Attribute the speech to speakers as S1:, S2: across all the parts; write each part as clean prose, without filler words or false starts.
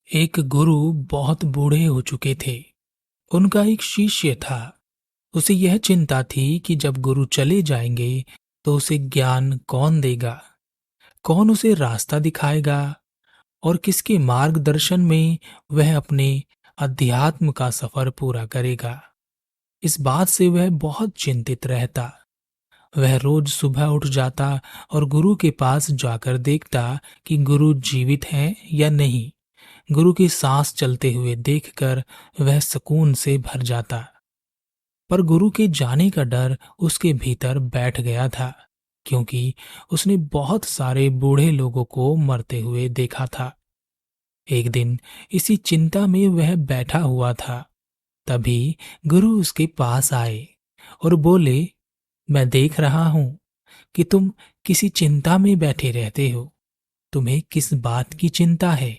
S1: एक गुरु बहुत बूढ़े हो चुके थे। उनका एक शिष्य था। उसे यह चिंता थी कि जब गुरु चले जाएंगे तो उसे ज्ञान कौन देगा, कौन उसे रास्ता दिखाएगा और किसके मार्गदर्शन में वह अपने अध्यात्म का सफर पूरा करेगा। इस बात से वह बहुत चिंतित रहता। वह रोज सुबह उठ जाता और गुरु के पास जाकर देखता कि गुरु जीवित हैं या नहीं। गुरु की सांस चलते हुए देखकर वह सुकून से भर जाता। पर गुरु के जाने का डर उसके भीतर बैठ गया था, क्योंकि उसने बहुत सारे बूढ़े लोगों को मरते हुए देखा था। एक दिन इसी चिंता में वह बैठा हुआ था। तभी गुरु उसके पास आए और बोले, मैं देख रहा हूं कि तुम किसी चिंता में बैठे रहते हो। तुम्हें किस बात की चिंता है?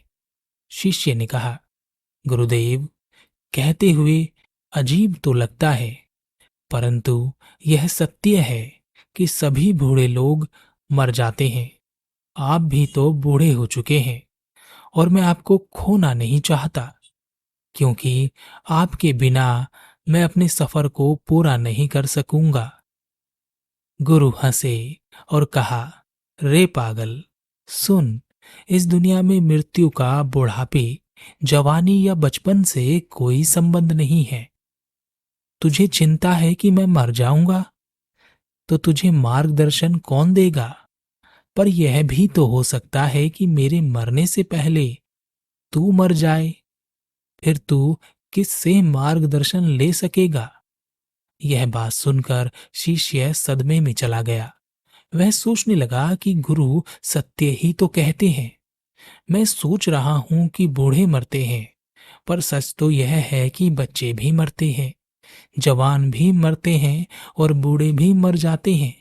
S1: शिष्य ने कहा, गुरुदेव, कहते हुए अजीब तो लगता है, परंतु यह सत्य है कि सभी बूढ़े लोग मर जाते हैं। आप भी तो बूढ़े हो चुके हैं और मैं आपको खोना नहीं चाहता, क्योंकि आपके बिना मैं अपने सफर को पूरा नहीं कर सकूंगा। गुरु हंसे और कहा, रे पागल, सुन, इस दुनिया में मृत्यु का बुढ़ापे, जवानी या बचपन से कोई संबंध नहीं है। तुझे चिंता है कि मैं मर जाऊंगा, तो तुझे मार्गदर्शन कौन देगा? पर यह भी तो हो सकता है कि मेरे मरने से पहले तू मर जाए। फिर तू किससे मार्गदर्शन ले सकेगा? यह बात सुनकर शिष्य सदमे में चला गया। वह सोचने लगा कि गुरु सत्य ही तो कहते हैं। मैं सोच रहा हूं कि बूढ़े मरते हैं, पर सच तो यह है कि बच्चे भी मरते हैं, जवान भी मरते हैं और बूढ़े भी मर जाते हैं।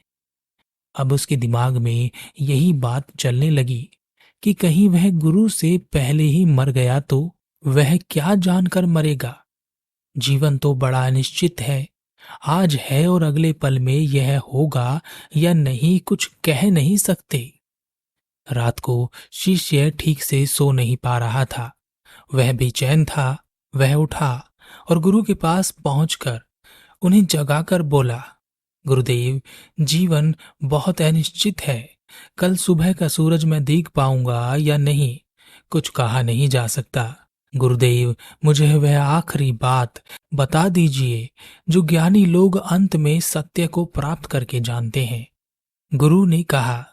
S1: अब उसके दिमाग में यही बात चलने लगी कि कहीं वह गुरु से पहले ही मर गया तो वह क्या जानकर मरेगा। जीवन तो बड़ा अनिश्चित है। आज है और अगले पल में यह होगा या नहीं, कुछ कह नहीं सकते। रात को शिष्य ठीक से सो नहीं पा रहा था। वह बेचैन था। वह उठा और गुरु के पास पहुंचकर उन्हें जगाकर बोला, गुरुदेव, जीवन बहुत अनिश्चित है। कल सुबह का सूरज मैं देख पाऊंगा या नहीं, कुछ कहा नहीं जा सकता। गुरुदेव, मुझे वह आखिरी बात बता दीजिए जो ज्ञानी लोग अंत में सत्य को प्राप्त करके जानते हैं। गुरु ने कहा,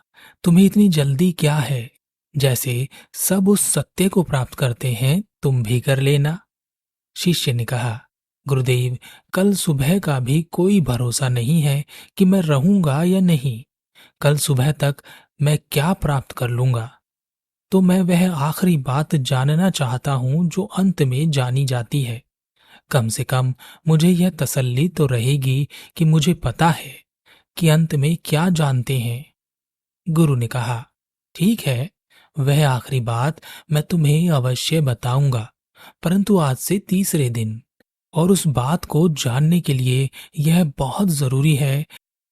S1: तुम्हें इतनी जल्दी क्या है? जैसे सब उस सत्य को प्राप्त करते हैं, तुम भी कर लेना। शिष्य ने कहा, गुरुदेव, कल सुबह का भी कोई भरोसा नहीं है कि मैं रहूंगा या नहीं। कल सुबह तक मैं क्या प्राप्त कर लूंगा। तो मैं वह आखिरी बात जानना चाहता हूं जो अंत में जानी जाती है। कम से कम मुझे यह तसल्ली तो रहेगी कि मुझे पता है कि अंत में क्या जानते हैं। गुरु ने कहा, ठीक है, वह आखिरी बात मैं तुम्हें अवश्य बताऊंगा, परंतु आज से तीसरे दिन। और उस बात को जानने के लिए यह बहुत जरूरी है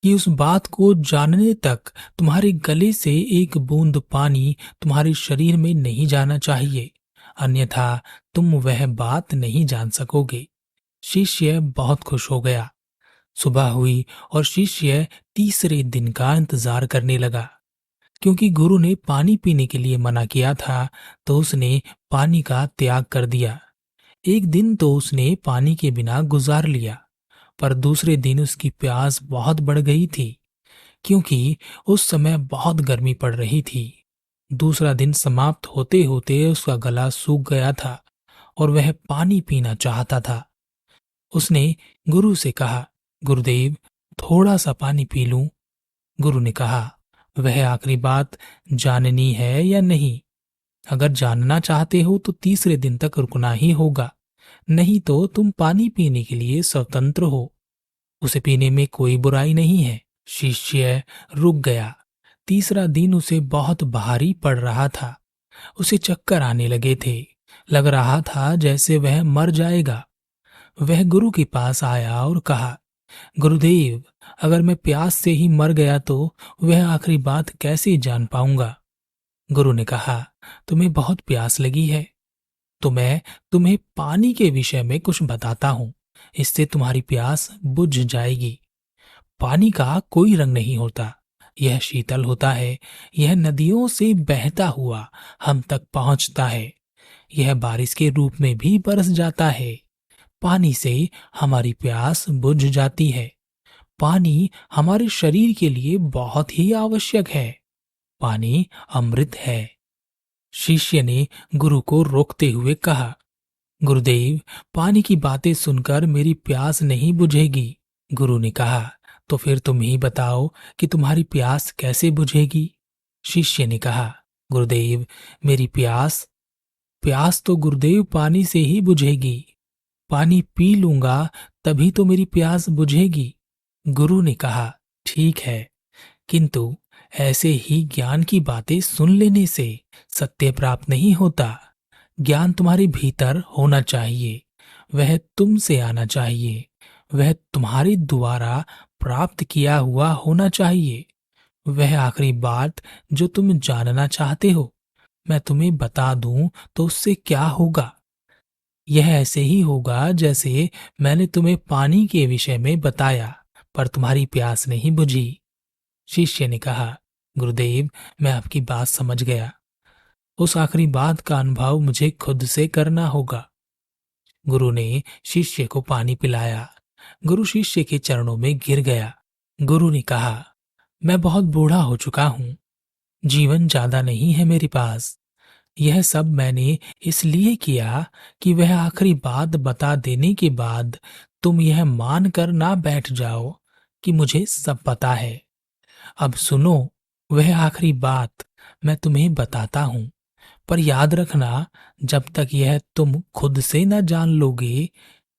S1: कि उस बात को जानने तक तुम्हारे गले से एक बूंद पानी तुम्हारे शरीर में नहीं जाना चाहिए, अन्यथा तुम वह बात नहीं जान सकोगे। शिष्य बहुत खुश हो गया। सुबह हुई और शिष्य तीसरे दिन का इंतजार करने लगा। क्योंकि गुरु ने पानी पीने के लिए मना किया था, तो उसने पानी का त्याग कर दिया। एक दिन तो उसने पानी के बिना गुजार लिया, पर दूसरे दिन उसकी प्यास बहुत बढ़ गई थी, क्योंकि उस समय बहुत गर्मी पड़ रही थी। दूसरा दिन समाप्त होते होते उसका गला सूख गया था और वह पानी पीना चाहता था। उसने गुरु से कहा, गुरुदेव, थोड़ा सा पानी पी लूं। गुरु ने कहा, वह आखिरी बात जाननी है या नहीं? अगर जानना चाहते हो तो तीसरे दिन तक रुकना ही होगा, नहीं तो तुम पानी पीने के लिए स्वतंत्र हो। उसे पीने में कोई बुराई नहीं है। शिष्य रुक गया। तीसरा दिन उसे बहुत भारी पड़ रहा था। उसे चक्कर आने लगे थे। लग रहा था जैसे वह मर जाएगा। वह गुरु के पास आया और कहा, गुरुदेव, अगर मैं प्यास से ही मर गया तो वह आखिरी बात कैसे जान पाऊंगा? गुरु ने कहा, तुम्हें बहुत प्यास लगी है। तो मैं तुम्हें पानी के विषय में कुछ बताता हूँ। इससे तुम्हारी प्यास बुझ जाएगी। पानी का कोई रंग नहीं होता। यह शीतल होता है। यह नदियों से बहता हुआ हम तक पहुंचता है। यह बारिश के रूप में भी बरस जाता है। पानी से हमारी प्यास बुझ जाती है। पानी हमारे शरीर के लिए बहुत ही आवश्यक है। पानी अमृत है। शिष्य ने गुरु को रोकते हुए कहा, गुरुदेव, पानी की बातें सुनकर मेरी प्यास नहीं बुझेगी। गुरु ने कहा, तो फिर तुम ही बताओ कि तुम्हारी प्यास कैसे बुझेगी। शिष्य ने कहा, गुरुदेव, मेरी प्यास प्यास तो गुरुदेव पानी से ही बुझेगी। पानी पी लूंगा तभी तो मेरी प्यास बुझेगी। गुरु ने कहा, ठीक है, किंतु ऐसे ही ज्ञान की बातें सुन लेने से सत्य प्राप्त नहीं होता। ज्ञान तुम्हारे भीतर होना चाहिए। वह तुमसे आना चाहिए। वह तुम्हारे द्वारा प्राप्त किया हुआ होना चाहिए। वह आखिरी बात जो तुम जानना चाहते हो, मैं तुम्हें बता दूं तो उससे क्या होगा। यह ऐसे ही होगा जैसे मैंने तुम्हें पानी के विषय में बताया, पर तुम्हारी प्यास नहीं बुझी। शिष्य ने कहा, गुरुदेव, मैं आपकी बात समझ गया। उस आखिरी बात का अनुभव मुझे खुद से करना होगा। गुरु ने शिष्य को पानी पिलाया। गुरु शिष्य के चरणों में गिर गया। गुरु ने कहा, मैं बहुत बूढ़ा हो चुका हूं। जीवन ज्यादा नहीं है मेरे पास। यह सब मैंने इसलिए किया कि वह आखिरी बात बता देने के बाद तुम यह मान कर ना बैठ जाओ कि मुझे सब पता है। अब सुनो, वह आखिरी बात मैं तुम्हें बताता हूं, पर याद रखना, जब तक यह तुम खुद से न जान लोगे,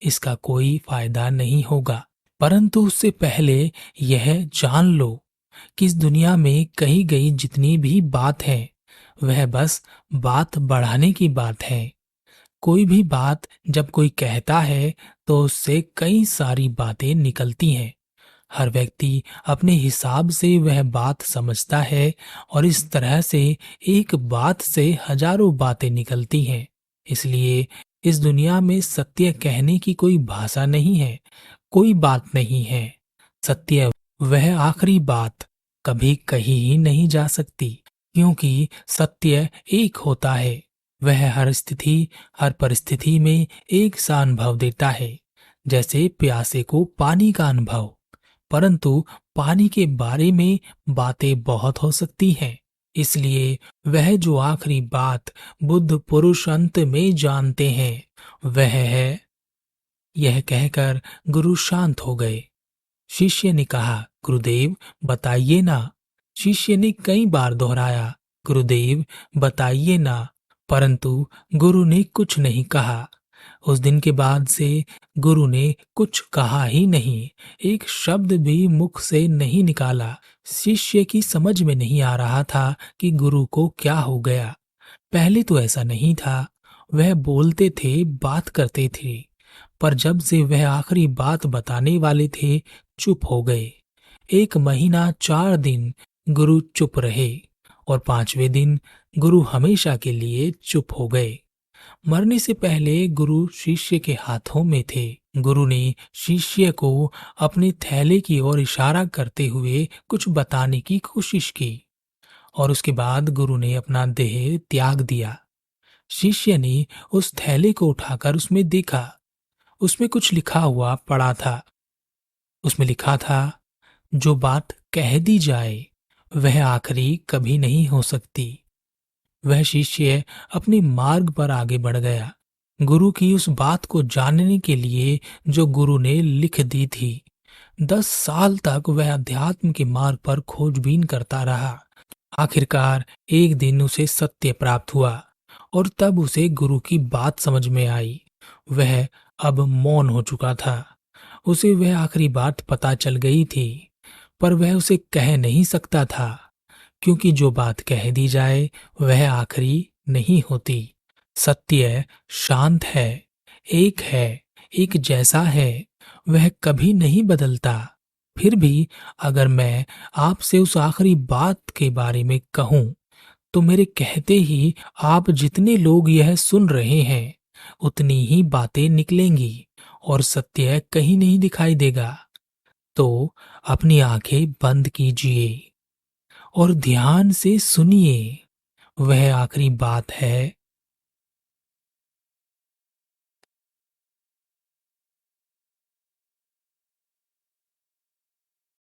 S1: इसका कोई फायदा नहीं होगा। परंतु उससे पहले यह जान लो कि इस दुनिया में कही गई जितनी भी बात है, वह बस बात बढ़ाने की बात है। कोई भी बात जब कोई कहता है तो उससे कई सारी बातें निकलती हैं। हर व्यक्ति अपने हिसाब से वह बात समझता है और इस तरह से एक बात से हजारों बातें निकलती हैं। इसलिए इस दुनिया में सत्य कहने की कोई भाषा नहीं है, कोई बात नहीं है। सत्य, वह आखिरी बात, कभी कही ही नहीं जा सकती, क्योंकि सत्य एक होता है। वह हर स्थिति, हर परिस्थिति में एक सा अनुभव देता है, जैसे प्यासे को पानी का अनुभव। परंतु पानी के बारे में बातें बहुत हो सकती हैं। इसलिए वह जो आखिरी बात बुद्ध पुरुष अंत में जानते हैं, वह है। यह कहकर गुरु शांत हो गए। शिष्य ने कहा, गुरुदेव, बताइए ना। शिष्य ने कई बार दोहराया, गुरुदेव, बताइए ना। परंतु गुरु ने कुछ नहीं कहा। उस दिन के बाद से गुरु ने कुछ कहा ही नहीं। एक शब्द भी मुख से नहीं निकाला। शिष्य की समझ में नहीं आ रहा था कि गुरु को क्या हो गया। पहले तो ऐसा नहीं था। वह बोलते थे, बात करते थे, पर जब से वह आखिरी बात बताने वाले थे, चुप हो गए। 1 महीना 4 दिन गुरु चुप रहे और 5वें दिन गुरु हमेशा के लिए चुप हो गए। मरने से पहले गुरु शिष्य के हाथों में थे। गुरु ने शिष्य को अपने थैले की ओर इशारा करते हुए कुछ बताने की कोशिश की और उसके बाद गुरु ने अपना देह त्याग दिया। शिष्य ने उस थैले को उठाकर उसमें देखा। उसमें कुछ लिखा हुआ पड़ा था। उसमें लिखा था, जो बात कह दी जाए वह आखिरी कभी नहीं हो सकती। वह शिष्य अपने मार्ग पर आगे बढ़ गया, गुरु की उस बात को जानने के लिए जो गुरु ने लिख दी थी। 10 साल तक वह अध्यात्म के मार्ग पर खोजबीन करता रहा। आखिरकार एक दिन उसे सत्य प्राप्त हुआ और तब उसे गुरु की बात समझ में आई। वह अब मौन हो चुका था। उसे वह आखिरी बात पता चल गई थी, पर वह उसे कह नहीं सकता था, क्योंकि जो बात कह दी जाए वह आखिरी नहीं होती। सत्य शांत है, एक है, एक जैसा है, वह कभी नहीं बदलता। फिर भी अगर मैं आपसे उस आखिरी बात के बारे में कहूं, तो मेरे कहते ही आप जितने लोग यह सुन रहे हैं उतनी ही बातें निकलेंगी और सत्य कहीं नहीं दिखाई देगा। तो अपनी आंखें बंद कीजिए और ध्यान से सुनिए। वह आखिरी बात है